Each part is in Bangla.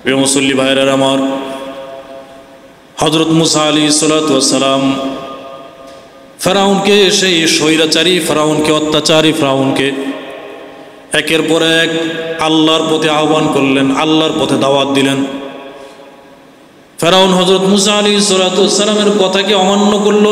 প্রিয় মুসল্লি ভাইরা আমার, হযরত মুসা আলাইহিস সালাতু ওয়াস সালাম ফেরাউনকে, সেই স্বৈরাচারী ফেরাউনকে, অত্যাচারী ফেরাউনকে একের পর এক আল্লাহর পথে আহ্বান করলেন, আল্লাহর পথে দাওয়াত দিলেন। ফেরাউন হযরত মুসা আলাইহিস সালাতু ওয়াস সালামের কথাকে অমান্য করল।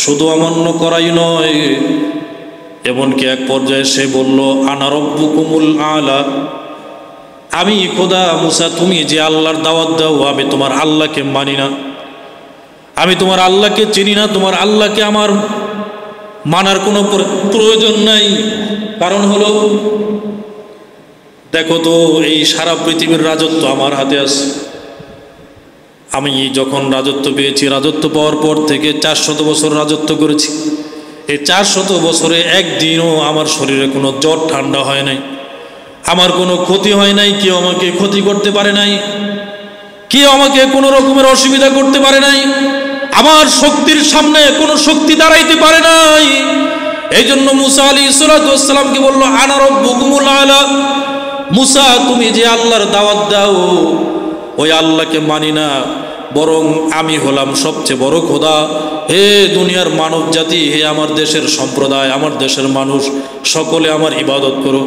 শুধু অমান্য করাই নয়, এমনকি এক পর্যায়ে সে বলল, আনা রব্বুকুমুল আলা, আমি খোদা মুসা, তুমি যে আল্লাহর দাওয়াত দাও, আমি তোমার আল্লাহকে মানি না, আমি তোমার আল্লাহকে চিনি না, তোমার আল্লাহকে আমার মানার কোনো প্রয়োজন নাই। কারণ হলো, দেখো তো, এই সারা পৃথিবীর রাজত্ব আমার হাতে আছে। আমি যখন রাজত্ব পেয়েছি, রাজত্ব পাওয়ার পর থেকে 400 বছর রাজত্ব করেছি। এই 400 বছরে একদিনও আমার শরীরে কোনো জ্বর ঠান্ডা হয় নাই, আমার কোনো ক্ষতি হয় নাই, কেউ আমাকে ক্ষতি করতে পারে নাই, কেউ আমাকে কোনো রকমের অসুবিধা করতে পারে নাই, আমার শক্তির সামনে কোনো শক্তি দাঁড়াইতে পারে নাই। এই জন্য মুসা আলাইহিস সালাতু ওয়াস সালামকে বলল, আনা রব্বুকুমুল আলা, মুসা তুমি যে আল্লাহর দাওয়াত দাও, ওই আল্লাহকে মানি না, বরং আমি হলাম সবচেয়ে বড় খোদা। হে দুনিয়ার মানব জাতি, হে আমার দেশের সম্প্রদায়, আমার দেশের মানুষ, সকলে আমার ইবাদত করো।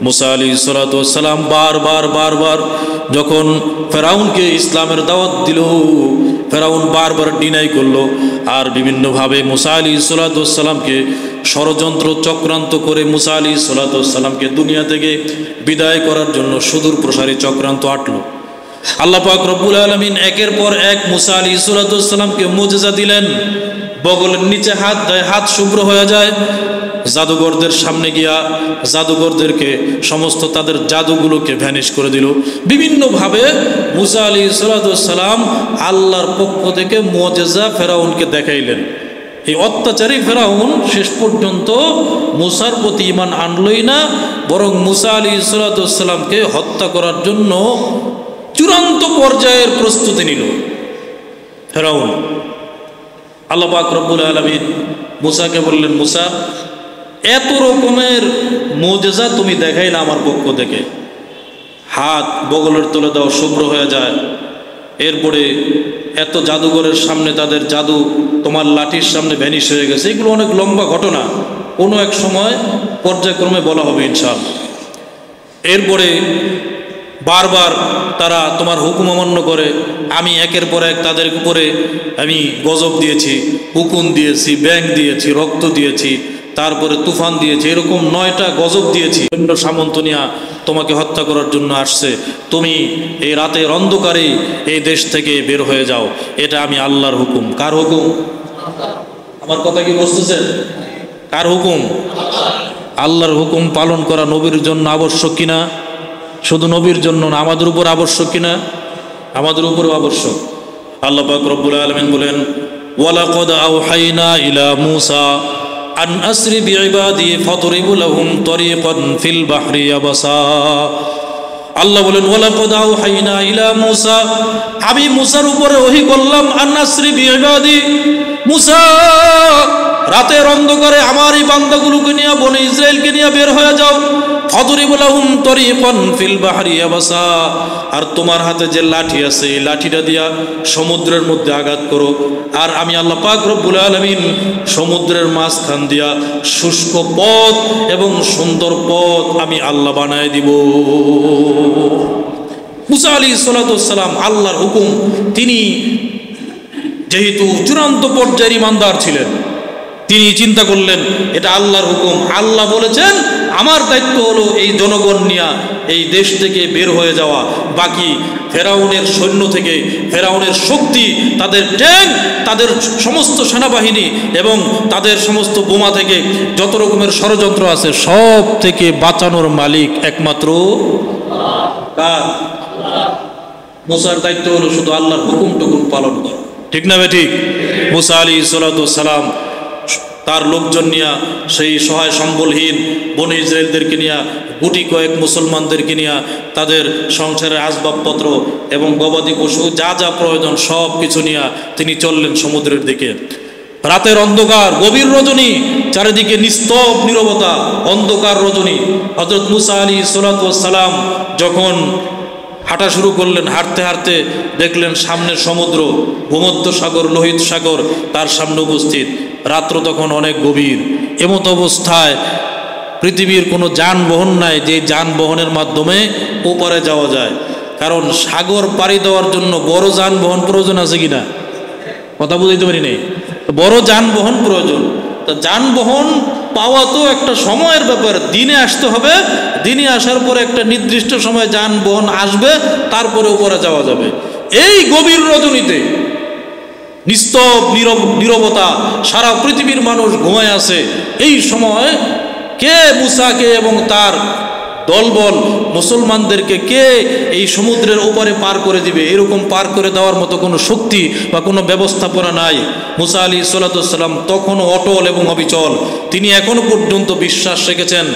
মুসা আলাইহিস সালাতু ওয়াস সালাম বারবার যখন ফেরাউনকে ইসলামের দাওয়াত দিল, ফেরাউন বারবার ডিনাই করলো, আর বিভিন্নভাবে মুসা আলাইহিস সালাতু ওয়াস সালামকে ষড়যন্ত্র চক্রান্ত করে মুসা আলাইহিস সালাতু ওয়াস সালামকে দুনিয়া থেকে বিদায় করার জন্য সুদূর প্রসারী চক্রান্ত আটলো। আল্লাহ পাক রব্বুল আলামিন একের পর এক মুসা আলাইহিস সালাতু ওয়াস সালামকে মুজিজা দিলেন। বগলের নিচে হাত দেয়, হাত শুভ্র হয়ে যায়। জাদুঘরদের সামনে গিয়া জাদুঘরদেরকে সমস্ত তাদের জাদুগুলোকে ভ্যানিশ করে দিল। বিভিন্নভাবে মুসা আলাইহিস সালাতু ওয়াস সালাম আল্লাহর পক্ষ থেকে মুজিজা ফেরাউনকে দেখাইলেন। এই অত্যাচারী ফেরাউন শেষ পর্যন্ত মুসার প্রতি ঈমান আনলই না, বরং মুসা আলাইহিস সালাতু ওয়াস সালামকে হত্যা করার জন্য চূড়ান্ত পর্যায়ের প্রস্তুতি নিল ফেরাউন। আল্লাহ পাক রব্বুল আলামিন মুসাকে বললেন, মুসা এত রকমের মুজিজা তুমি দেখাইলা আমার পক্ষ থেকে, হাত বগলের তুলে দাও, শুভ্র হয়ে যায়। এরপরে এত জাদুঘরের সামনে তাদের জাদু তোমার লাঠির সামনে ভ্যানিশ হয়ে গেছে। এগুলো অনেক লম্বা ঘটনা, কোনো এক সময় পর্যায়ক্রমে বলা হবে ইনশাআল্লাহ। এরপরে বারবার তারা তোমার হুকুম অমান্য করে, আমি একের পর এক তাদের উপরে আমি গজব দিয়েছি, হুকুম দিয়েছি, ব্যাঙ দিয়েছি, রক্ত দিয়েছি, তারপরে তুফান দিয়েছি, এরকম 9টা গজব দিয়েছি। অন্য সামন্ত নিয়া তোমাকে হত্যা করার জন্য আসছে, তুমি এই রাতের অন্ধকারে এই দেশ থেকে বের হয়ে যাও। এটা আমি আল্লাহর হুকুম। কার হুকুম? আমার কথা কি বুঝতেছেন? কার হুকুম? আল্লাহর হুকুম পালন করা নবীর জন্য আবশ্যক কিনা? শুধু নবীর জন্য না, আমাদের উপর আবশ্যক কিনা? আমাদের উপরও আবশ্যক। আল্লাহ পাক রব্বুল আলামিন বলেন, ওয়ালাকাদ আওহাইনা ইলা মূসা আন আসরি বিইবাদি ফাদরিবু লাহুম তরিকান ফিল বাহরি ইয়াবাসা। আল্লাহ বলেন, ওয়ালাকাদ আওহাইনা ইলা মূসা, আমি মূসার উপরে ওহী করলাম, আন আসরি বিইবাদি, মূসা রাতের অন্ধকারে আমার এই বান্দাগুলোকে নিয়ে, বনে ইসরায়েলকে নিয়ে বের হয়ে যাও। ফাদরিবু লাহুম তরিকান ফিল বাহরি ইয়াবাসা, আর তোমার হাতে যে লাঠি আছে এই লাঠিটা দিয়া সমুদ্রের মধ্যে আঘাত করো, আর আমি আল্লাহ পাক রব্বুল আলামিন সমুদ্রের মাঝখান দিয়া শুষ্ক পথ এবং সুন্দর পথ আমি আল্লাহ বানায় দিব। মূসা আলাইহিস সালাতু ওয়াস সালাম আল্লাহর হুকুম, তিনি যেহেতু চূড়ান্ত পর্যায়ের ঈমানদার ছিলেন, তিনি চিন্তা করলেন এটা আল্লাহর হুকুম, আল্লাহ বলেছেন, আমার দায়িত্ব হলো এই জনগণ নিয়ে এই দেশ থেকে বের হয়ে যাওয়া। বাকি ফেরাউনের সৈন্য থেকে, ফেরাউনের শক্তি, তাদের ট্যাঙ্ক, তাদের সমস্ত সেনাবাহিনী এবং তাদের সমস্ত বোমা থেকে যত রকমের ষড়যন্ত্র আছে, সব থেকে বাঁচানোর মালিক একমাত্র কার? মুসার দায়িত্ব হলো শুধু আল্লাহর হুকুমটুকুম পালন করা। ঠিক না বেঠিক? মুসা আলাইহিস সালাতু ওয়াস সালাম তার লোকজন নিয়ে, সেই সহায় সম্বলহীন বনে ইসরায়েলদেরকে নিয়ে, গুটি কয়েক মুসলমানদেরকে নিয়ে, তাদের সংসারের আসবাবপত্র এবং গবাদি পশু যা যা প্রয়োজন সব কিছু নিয়ে তিনি চললেন সমুদ্রের দিকে। রাতের অন্ধকার, গভীর রজনী, চারিদিকে নিস্তব নীরবতা, অন্ধকার রজনী। হযরত মুসা আলাইহিস সালাতু ওয়াস সালাম যখন হাঁটা শুরু করলেন। হাঁটতে হাঁটতে দেখলেন সামনে সমুদ্র, ভূমধ্য সাগর, লোহিত সাগর তার সামনে উপস্থিত। রাত্র তখন অনেক গভীর। এমত অবস্থায় পৃথিবীর কোনো যানবাহন নাই যে যানবাহনের মাধ্যমে ওপারে যাওয়া যায়, কারণ সাগর পাড়ি দেওয়ার জন্য বড় যানবাহন প্রয়োজন আছে কিনা, কথা বুঝাইতে পারি নেই, বড় যানবাহন প্রয়োজন। তা যানবাহন পাওয়া তো একটা সময়ের ব্যাপার, দিনে আসতে হবে, দিনে আসার পরে একটা নির্দিষ্ট সময় যানবাহন আসবে, তারপরে উপরে যাওয়া যাবে। এই গভীর রজনীতে নিস্তব নীরবতা, সারা পৃথিবীর মানুষ ঘুমায় আছে। এই সময় কে মুসাকে এবং তার দলবল মুসলমানদেরকে কে এই সমুদ্রের ওপারে পার করে দিবে, এরকম পার করে দেওয়ার মতো কোনো শক্তি বা কোনো ব্যবস্থাপনা নাই। মুসা আলাইহিস সালাম তখনও অটল এবং অবিচল। তিনি এখনো পর্যন্ত বিশ্বাস রেখেছেন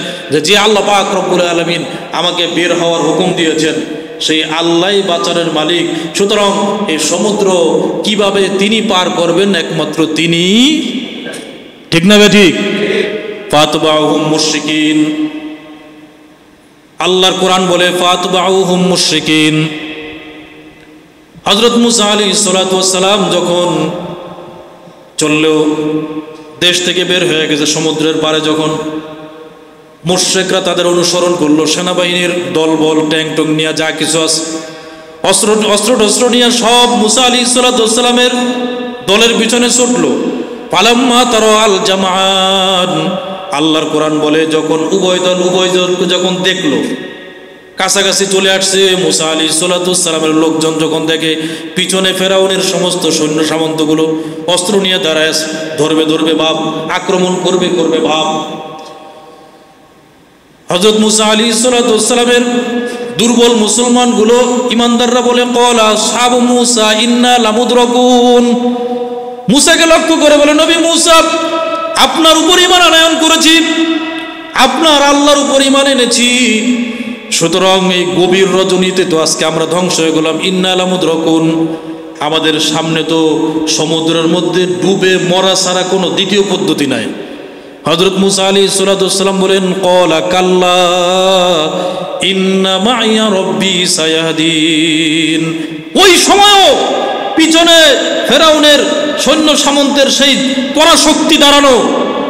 যে আল্লাহ পাক রব্বুল আলামিন আমাকে বের হওয়ার হুকুম দিয়েছেন, সেই আল্লাহই বাঁচানোর মালিক। সুতরাং এই সমুদ্র কিভাবে তিনি পার করবেন, একমাত্র তিনি, ঠিক না ঠিক? ফাতবাউহুম মুশরিকিন, আল্লাহর কোরআন বলে ফাতবাউহুম মুশরিকিন। হযরত মুসা আলাইহিস সালাম যখন চললেও দেশ থেকে বের হয়ে গেছে, সমুদ্রের পারে যখন মুশরিকরা তাদের অনুসরণ করলো, সেনাবাহিনীর দলবল ট্যাঙ্ক টং নিয়ে যা কিছু আছে, অস্ত্র নিয়ে সব মুসা আলাইহিস সালামের দলের পিছনে ছুটলো। ফালাম্মা তারা আল জামাআন, আল্লাহর কোরআন বলে যখন উভয় দলকে যখন দেখলো কাছাকাছি চলে আসছে, মুসা আলাইহিস সালামের লোকজন যখন দেখে পিছনে ফেরাউনের সমস্ত সৈন্য সামন্তগুলো অস্ত্র নিয়ে দাঁড়ায়, ধরবে ভাব, আক্রমণ করবে ভাব। হযরত মুসা আলাইহিস সালামের দুর্বল মুসলমানগুলো, ইমানদাররা বলে ক্বালা আসহাবু মুসা ইন্না লামুদরাকুন, মুসাকে লক্ষ্য করে বলে নবী মুসা, আপনার উপর ঈমান আনয়ন করেছি, আপনার আল্লাহর উপর ঈমান এনেছি, সুতরাং এই গভীর রজনীতে তো আজকে আমরা ধ্বংস হয়ে গেলাম। ইন্না লামুদরাকুন, আমাদের সামনে তো সমুদ্রের মধ্যে ডুবে মরা ছাড়া কোনো দ্বিতীয় পদ্ধতি নাই। হযরত মুসা আলাইহিস সালাম বলেন ক্বালা কাল্লা ইন্না মাইয়া রব্বি সায়াহদিন। ওই সময়ও পিছনে ফেরাউনের সৈন্য সামন্তের সেই পরাশক্তি দাঁড়ানো,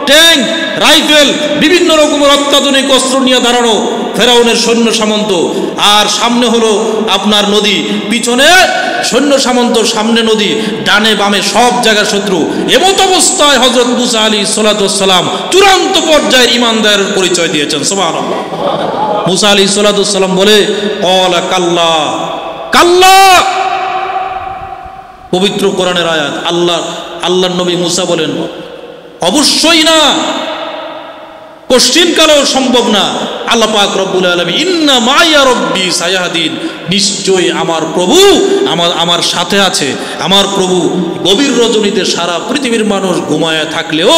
ট্যাঙ্ক, রাইফেল, বিভিন্ন রকমের অত্যাধুনিক অস্ত্র নিয়ে দাঁড়ানো ফেরাউনের সৈন্য সামন্ত, আর সামনে হলো আপনার নদী, পিছনে সৈন্য সামন্ত, সামনে নদী, ডানে বামে সব জায়গার শত্রু। এমত অবস্থায় হযরত মুসা আলাইহিস সালাম চূড়ান্ত পর্যায়ের ঈমানদারের পরিচয় দিয়েছেন। সুবহানাল্লাহ। মুসা আলাইহিস সালাম বলে ক্বালা কাল্লা, কাল্লা, পবিত্র কোরআনের আয়াত। আল্লাহর নবী মুসা বলেন অবশ্যই না, কোশ্চিন কালেও সম্ভব না। আল্লাহ পাক রব্বুল আলামিন ইন্না মাইয়া রব্বি সায়াহদিন, নিশ্চয়ই আমার প্রভু আমার সাথে আছে। আমার প্রভু গভীর রজনীতে সারা পৃথিবীর মানুষ ঘুমায় থাকলেও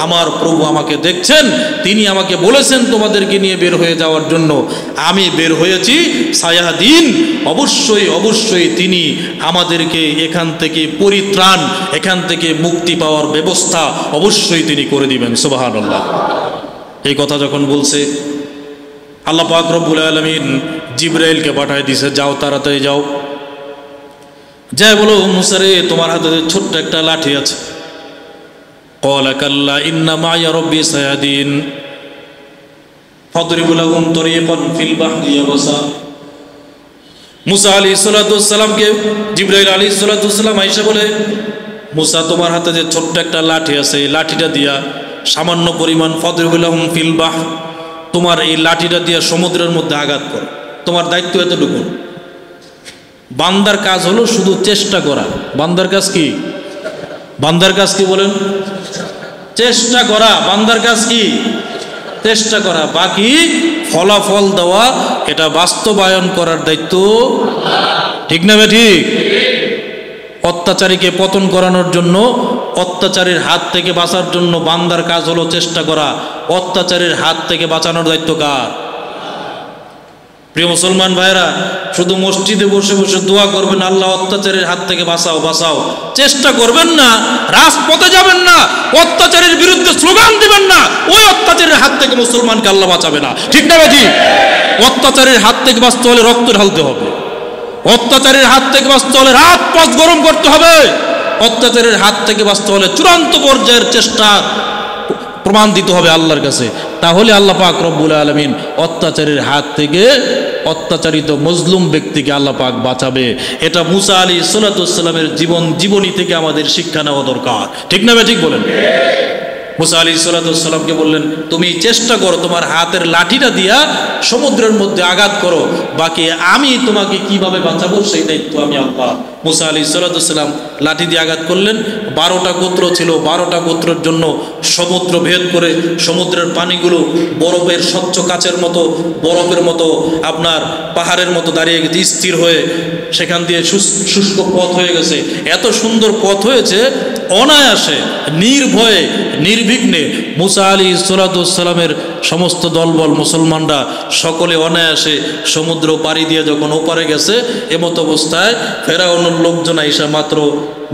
আমার প্রভু আমাকে দেখছেন, তিনি আমাকে বলেছেন তোমাদেরকে নিয়ে বের হয়ে যাওয়ার জন্য, আমি বের হয়েছি। সায়াহদিন, অবশ্যই তিনি আমাদেরকে এখান থেকে পরিত্রাণ, এখান থেকে মুক্তি পাওয়ার ব্যবস্থা অবশ্যই তিনি করে দিবেন। সুবহানাল্লাহ। এই কথা যখন বলছে, আল্লাহ পাক রব্বুল আলামিন জিবরাইলকে পাঠায় দিয়েছে, যাও তাড়াতাড়ি যাও, যাই বলো মুসা রে তোমার হাতে ছোট্ট একটা লাঠি আছে। ক্বালা কাল্লা ইন্না মাইয়া রব্বি সায়াহদিন ফাদরিব লাহুম তরিকান ফিল বাহরি ইয়াবসা। মুসা আলাইহিস সালামকে জিবরাইল আলাইহিস সালাম আয়েশা বলে, মুসা তোমার হাতে যে ছোট্ট একটা লাঠি আছে, এই লাঠিটা দিয়া সামান্য পরিমাণ ফাদরিব লাহুম ফিল বাহর, তোমার এই লাঠিটা দিয়া সমুদ্রের মধ্যে আঘাত করো, তোমার দায়িত্ব এতটুকু। বান্দার কাজ হলো শুধু চেষ্টা করা। বান্দার কাজ কি? বান্দার কাজ কি বলেন? চেষ্টা করা। বান্দার কাজ কি? চেষ্টা করা। বাকি ফলাফল দেওয়া, এটা বাস্তবায়ন করার দায়িত্ব, ঠিক না ঠিক? অত্যাচারীকে পতন করানোর জন্য, অত্যাচারীর হাত থেকে বাঁচার জন্য বান্দার কাজ হলো চেষ্টা করা। অত্যাচারীর হাত থেকে বাঁচানোর দায়িত্ব কার? প্রিয় মুসলমান ভাইরা, শুধু মসজিদে বসে বসে দোয়া করবেন আল্লাহ অত্যাচারীর হাত থেকে বাঁচাও বাঁচাও, চেষ্টা করবেন না, রাজপথে যাবেন না, অত্যাচারীর বিরুদ্ধে স্লোগান দিবেন না, ওই অত্যাচারীর হাত থেকে মুসলমানকে আল্লাহ বাঁচাবে না, ঠিক না ভাই? অত্যাচারীর হাত থেকে বাঁচতে হলে রক্ত ঢালতে হবে। অত্যাচারের হাত থেকে বাঁচতে হলে রাত পথ গরম করতে হবে। অত্যাচারের হাত থেকে বাঁচতে হলে চূড়ান্ত পর্যায়ের চেষ্টা প্রমাণ দিতে হবে আল্লাহর কাছে। তাহলে আল্লাহ পাক রব্বুল আলামিন অত্যাচারের হাত থেকে অত্যাচারিত মজলুম ব্যক্তিকে আল্লাহ পাক বাঁচাবে। এটা মুসা আলাইহিস সালামের জীবনী থেকে আমাদের শিক্ষা নেওয়া দরকার। ঠিক না? ঠিক বলেন। মুসা আলাইহিস সালামকে বললেন, তুমি চেষ্টা করো, তোমার হাতের লাঠিটা দিয়া সমুদ্রের মধ্যে আঘাত করো, বাকি আমি তোমাকে কিভাবে বাঁচাবো সেই দায়িত্ব আমি আল্লাহ। মুসা আলাইহিস সালাম লাঠি দিয়ে আঘাত করলেন। 12টা গোত্র ছিল, 12টা গোত্রের জন্য সমুদ্র ভেদ করে সমুদ্রের পানিগুলো বরফের স্বচ্ছ কাচের মতো, বরফের মতো আপনার পাহাড়ের মতো দাঁড়িয়ে গেছে, স্থির হয়ে সেখান দিয়ে শুষ্ক পথ হয়ে গেছে। এত সুন্দর পথ হয়েছে, অনায়াসে নির্ভয়ে নির্বিঘ্নে মুসা আলাইহিস সালামের সমস্ত দলবল মুসলমানরা সকলে অনায়াসে সমুদ্র পাড়ি দিয়ে যখন ওপারে গেছে, এমত অবস্থায় ফেরাউনের লোকজন আইসা মাত্র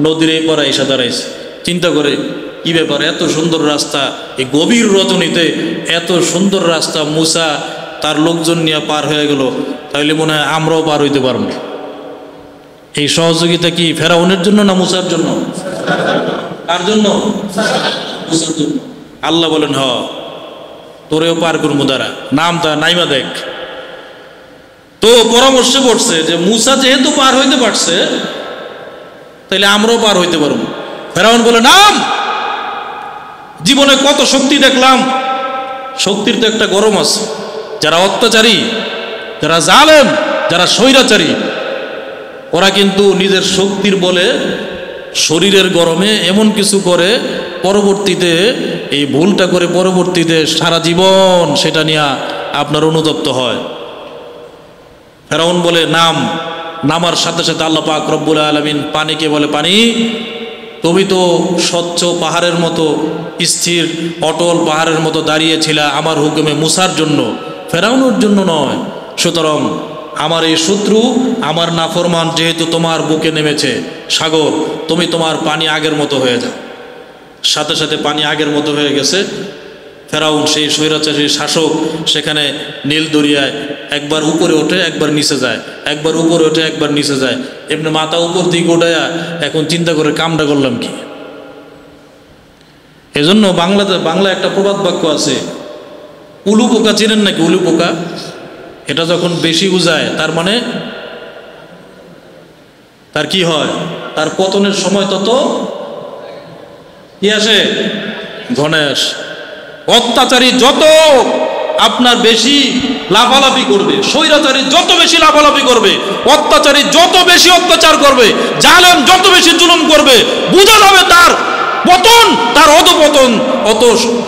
নদীর এই পারে আইসা দাঁড়াইছে। চিন্তা করে, কি ব্যাপার, এত সুন্দর রাস্তা, এই গভীর রজনীতে এত সুন্দর রাস্তা, মুসা তার লোকজন নিয়ে পার হয়ে গেল, তাইলে মনে হয় আমরাও পার হইতে পারবো। এই সহযোগিতা কি ফেরাউনের জন্য না মুসার জন্য? কার জন্য? মুসার জন্য। আল্লাহ বলেন, হ তোরেও পার করবো, দ্বারা নাম তা নাইমা দেখ। তো পরামর্শে পড়ছে যে মুসা যেহেতু পার হইতে পারছে, তাইলে আমরাও পার হইতে পারবো। ফেরাউন বলে, নাম। জীবনে কত শক্তি দেখলাম, শক্তির তো একটা গরম আছে। যারা অত্যাচারী, যারা জালেম, যারা স্বৈরাচারী, ওরা কিন্তু নিজের শক্তির বলে শরীরের গরমে এমন কিছু করে, পরবর্তীতে এই ভুলটা করে পরবর্তীতে সারা জীবন সেটা নিয়ে আপনার অনুতপ্ত হয়। ফেরাউন বলে, নাম। নামার সাথে সাথে আল্লাহ পাক রব্বুল আলামিন পানিকে বলে, পানি তুমি তো স্বচ্ছ পাহাড়ের মতো স্থির অটল পাহাড়ের মতো দাঁড়িয়েছিলা আমার হুকুমে মুসার জন্য, ফেরাউনের জন্য নয়। সুতরাং আমার এই শত্রু, আমার নাফরমান যেহেতু তোমার বুকে নেমেছে সাগর, তুমি তোমার পানি আগের মতো হয়ে যাও। সাথে সাথে পানি আগের মতো হয়ে গেছে। ফেরাউন সেই স্বৈরাচারী শাসক সেখানে নীল দরিয়ায় একবার উপরে ওঠে, একবার নিচে যায়, একবার উপরে ওঠে, একবার নিচে যায়। এমনি মাথা উপর দিকে ওঠায়া এখন চিন্তা করে কামটা করলাম কি। এজন্য বাংলা একটা প্রবাদ বাক্য আছে, উলু পোকা চিনেন নাকি? উলু পোকা, এটা যখন বেশি উজায় তার মানে তার কি হয়, তার পতনের সময় তত কি আসে, ঘনে আসে। অত্যাচারী যত আপনার বেশি লাফালাফি করবে, স্বৈরাচারী যত বেশি লাফালাফি করবে, অত্যাচারী যত বেশি অত্যাচার করবে, জালেম যত বেশি জুলুম করবে, বোঝা যাবে তার পতন, তার অধপতন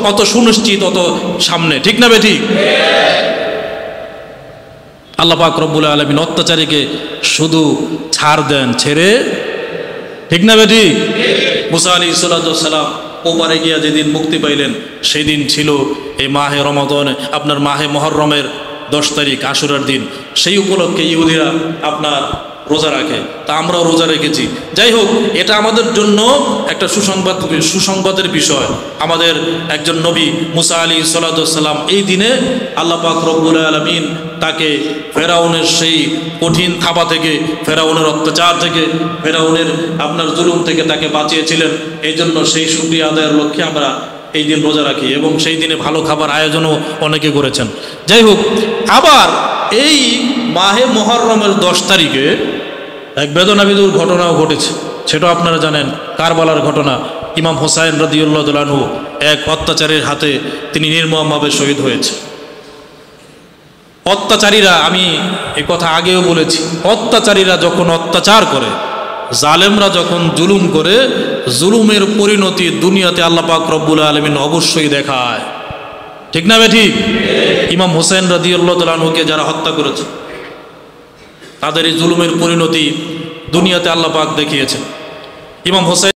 অত সুনিশ্চিত, অত সামনে। ঠিক না বেঠিক? আল্লাহ পাক রব্বুল আলামিন অত্যাচারীকে শুধু ছাড় দেন, ছেড়ে, ঠিক না বেঠিক? মুসা আলাইহিস সালাম ওপারে গিয়া যেদিন মুক্তি পাইলেন, সেই দিন ছিল এই মাহে রমাদান, আপনার মাহে মুহররমের 10 তারিখ, আশুরার দিন। সেই উপলক্ষে ইহুদিরা আপনার রোজা রাখে, তা আমরাও রোজা রেখেছি। যাই হোক, এটা আমাদের জন্য একটা সুসংবাদের বিষয়। আমাদের একজন নবী মুসা আলাইহিস সালাম এই দিনে আল্লাহ পাক রব্বুল আলামিন তাকে ফেরাউনের সেই কঠিন থাবা থেকে, ফেরাউনের অত্যাচার থেকে, ফেরাউনের আপনার জুলুম থেকে তাকে বাঁচিয়েছিলেন। এই জন্য সেই শুকরিয়া আদায়ের লক্ষ্যে আমরা এই দিন রোজা রাখি, এবং সেই দিনে ভালো খাবার আয়োজনও অনেকে করেছেন। যাই হোক, আবার এই মাহে মুহররমের 10 তারিখে এক বেদনাবিদুর ঘটনাও ঘটেছে, সেটাও আপনারা জানেন, কারবালার ঘটনা। ইমাম হোসাইন রাদিয়াল্লাহু তাআলা আনহু এক অত্যাচারের হাতে তিনি নির্মমভাবে শহীদ হয়েছে। অত্যাচারীরা, আমি এই কথা আগেও বলেছি, অত্যাচারীরা যখন অত্যাচার করে, জালেমরা যখন জুলুম করে, জুলুমের পরিণতি দুনিয়াতে আল্লাহ পাক রব্বুল আলামিন অবশ্যই দেখায়। ঠিক না বেঠিক? ইমাম হোসেন রাদিয়াল্লাহু তাআলা আনহুকে যারা হত্যা করেছে, তাদের এই জুলুমের পরিণতি দুনিয়াতে আল্লাহ পাক দেখিয়েছেন। ইমাম হোসেন